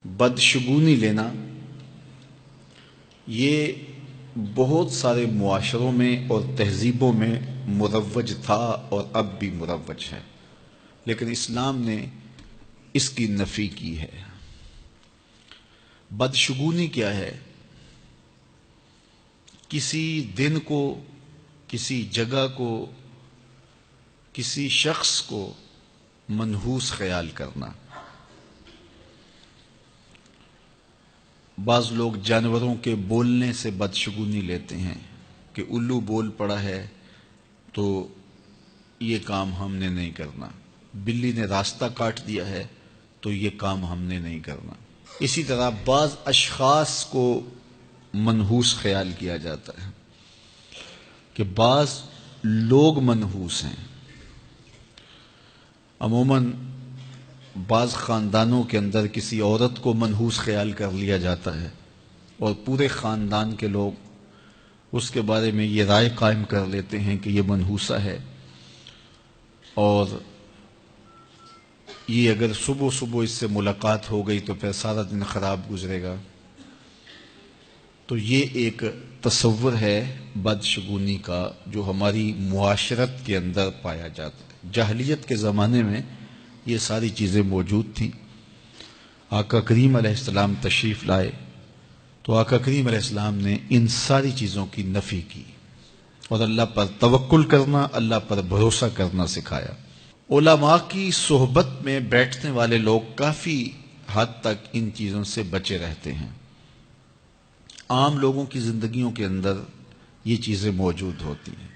بدشگونی لینا یہ بہت سارے معاشروں میں اور تہذیبوں میں مروج تھا اور اب بھی مروج ہے، لیکن اسلام نے اس کی نفی کی ہے۔ بدشگونی کیا ہے؟ کسی دن کو، کسی جگہ کو، کسی شخص کو منحوس خیال کرنا۔ بعض لوگ جانوروں کے بولنے سے بدشگونی لیتے ہیں کہ الو بول پڑا ہے تو یہ کام ہم نے نہیں کرنا، بلی نے راستہ کاٹ دیا ہے تو یہ کام ہم نے نہیں کرنا۔ اسی طرح بعض اشخاص کو منحوس خیال کیا جاتا ہے کہ بعض لوگ منحوس ہیں۔ عموماً بعض خاندانوں کے اندر کسی عورت کو منحوس خیال کر لیا جاتا ہے اور پورے خاندان کے لوگ اس کے بارے میں یہ رائے قائم کر لیتے ہیں کہ یہ منحوسہ ہے، اور یہ اگر صبح صبح اس سے ملاقات ہو گئی تو پھر سارا دن خراب گزرے گا۔ تو یہ ایک تصور ہے بدشگونی کا جو ہماری معاشرت کے اندر پایا جاتا ہے۔ جاہلیت کے زمانے میں یہ ساری چیزیں موجود تھیں۔ آقا کریم علیہ السلام تشریف لائے تو آقا کریم علیہ السلام نے ان ساری چیزوں کی نفی کی اور اللہ پر توکل کرنا، اللہ پر بھروسہ کرنا سکھایا۔ علماء کی صحبت میں بیٹھنے والے لوگ کافی حد تک ان چیزوں سے بچے رہتے ہیں۔ عام لوگوں کی زندگیوں کے اندر یہ چیزیں موجود ہوتی ہیں۔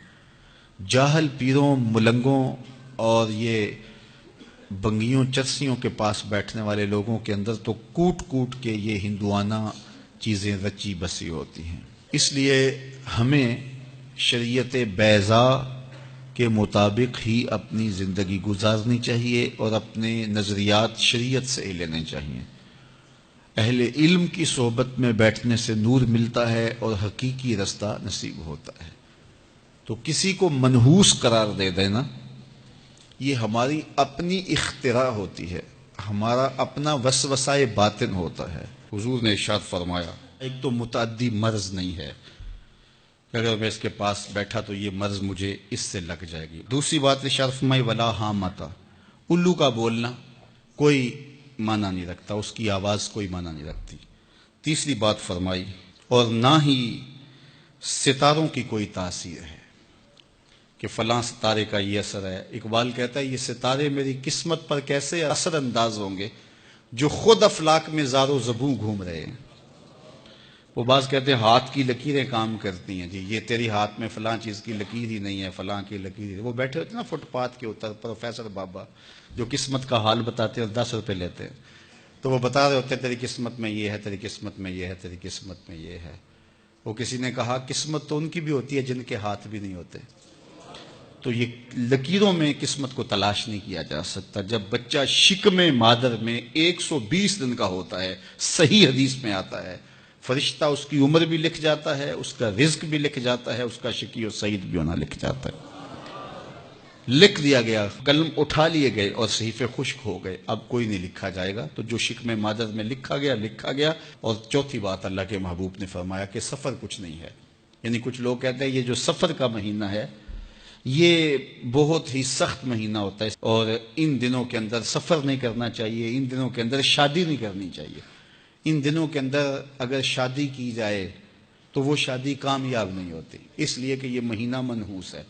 جاہل پیروں، ملنگوں اور یہ بنگیوں چرسیوں کے پاس بیٹھنے والے لوگوں کے اندر تو کوٹ کوٹ کے یہ ہندوانہ چیزیں رچی بسی ہوتی ہیں۔ اس لیے ہمیں شریعت بیضاء کے مطابق ہی اپنی زندگی گزارنی چاہیے اور اپنے نظریات شریعت سے ہی لینے چاہیے۔ اہل علم کی صحبت میں بیٹھنے سے نور ملتا ہے اور حقیقی رستہ نصیب ہوتا ہے۔ تو کسی کو منحوس قرار دے دینا یہ ہماری اپنی اختراع ہوتی ہے، ہمارا اپنا وسوسہ باطن ہوتا ہے۔ حضور نے ارشاد فرمایا ایک تو متعدی مرض نہیں ہے کہ اگر میں اس کے پاس بیٹھا تو یہ مرض مجھے اس سے لگ جائے گی۔ دوسری بات ارشاد فرمائی ولا حامتا، الو کا بولنا کوئی معنی نہیں رکھتا، اس کی آواز کوئی معنی نہیں رکھتی۔ تیسری بات فرمائی اور نہ ہی ستاروں کی کوئی تاثیر ہے کہ فلاں ستارے کا یہ اثر ہے۔ اقبال کہتا ہے یہ ستارے میری قسمت پر کیسے اثر انداز ہوں گے جو خود افلاک میں زار و زبوں گھوم رہے ہیں۔ وہ بعض کہتے ہیں ہاتھ کی لکیریں کام کرتی ہیں، جی یہ تیری ہاتھ میں فلاں چیز کی لکیر ہی نہیں ہے، فلاں کی لکیر ہی۔ وہ بیٹھے ہوتے ہیں نا فٹ پاتھ کے اوپر پروفیسر بابا جو قسمت کا حال بتاتے ہیں اور 10 روپے لیتے ہیں، تو وہ بتا رہے ہوتے ہیں تیری قسمت میں یہ ہے، تیری قسمت میں یہ ہے، تیری قسمت میں یہ ہے۔ وہ کسی نے کہا قسمت تو ان کی بھی ہوتی ہے جن کے ہاتھ بھی نہیں ہوتے۔ تو یہ لکیروں میں قسمت کو تلاش نہیں کیا جا سکتا۔ جب بچہ شکم مادر میں 120 دن کا ہوتا ہے، صحیح حدیث میں آتا ہے، فرشتہ اس کی عمر بھی لکھ جاتا ہے، اس کا رزق بھی لکھ جاتا ہے، اس کا شقی و سعید بھی ہونا لکھ جاتا ہے۔ لکھ دیا گیا، قلم اٹھا لیے گئے اور صحیفے خشک ہو گئے، اب کوئی نہیں لکھا جائے گا۔ تو جو شکم مادر میں لکھا گیا لکھا گیا۔ اور چوتھی بات اللہ کے محبوب نے فرمایا کہ سفر کچھ نہیں ہے۔ یعنی کچھ لوگ کہتے ہیں یہ جو سفر کا مہینہ ہے یہ بہت ہی سخت مہینہ ہوتا ہے اور ان دنوں کے اندر سفر نہیں کرنا چاہیے، ان دنوں کے اندر شادی نہیں کرنی چاہیے، ان دنوں کے اندر اگر شادی کی جائے تو وہ شادی کامیاب نہیں ہوتی، اس لیے کہ یہ مہینہ منحوس ہے۔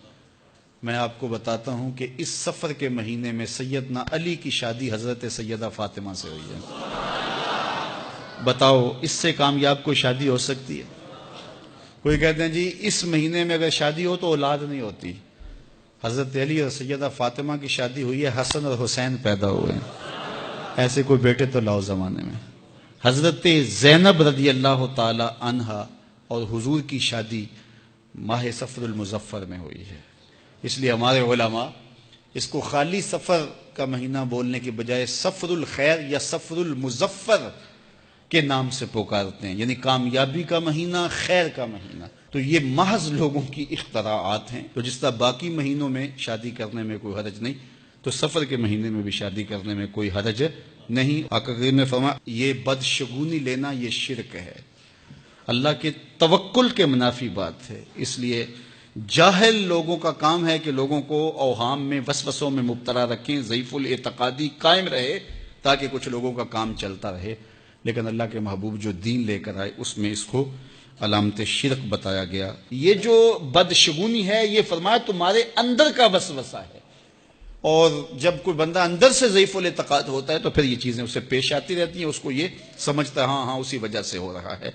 میں آپ کو بتاتا ہوں کہ اس سفر کے مہینے میں سیدنا علی کی شادی حضرت سیدہ فاطمہ سے ہوئی ہے۔ بتاؤ اس سے کامیاب کوئی شادی ہو سکتی ہے؟ کوئی کہتے ہیں جی اس مہینے میں اگر شادی ہو تو اولاد نہیں ہوتی۔ حضرت علی اور سیدہ فاطمہ کی شادی ہوئی ہے، حسن اور حسین پیدا ہوئے ہیں، ایسے کوئی بیٹے تو لاؤ زمانے میں۔ حضرت زینب رضی اللہ تعالی عنہا اور حضور کی شادی ماہ صفر المظفر میں ہوئی ہے۔ اس لیے ہمارے علماء اس کو خالی سفر کا مہینہ بولنے کے بجائے سفر الخیر یا سفر المظفر کے نام سے پکارتے ہیں، یعنی کامیابی کا مہینہ، خیر کا مہینہ۔ تو یہ محض لوگوں کی اختراعات ہیں۔ تو جس طرح باقی مہینوں میں شادی کرنے میں کوئی حرج نہیں، تو سفر کے مہینے میں بھی شادی کرنے میں کوئی حرج نہیں، آقا کریم نے فرمایا یہ بدشگونی لینا یہ شرک ہے، اللہ کے توکل کے منافی بات ہے۔ اس لیے جاہل لوگوں کا کام ہے کہ لوگوں کو اوہام میں وسوسوں میں مبتلا رکھیں، ضعیف الاعتقادی قائم رہے تاکہ کچھ لوگوں کا کام چلتا رہے، لیکن اللہ کے محبوب جو دین لے کر آئے اس میں اس کو علامت شرک بتایا گیا۔ یہ جو بدشگونی ہے یہ فرمایا تمہارے اندر کا وسوسہ ہے، اور جب کوئی بندہ اندر سے ضعیف الاعتقاد ہوتا ہے تو پھر یہ چیزیں اسے پیش آتی رہتی ہیں، اس کو یہ سمجھتا ہے ہاں اسی وجہ سے ہو رہا ہے۔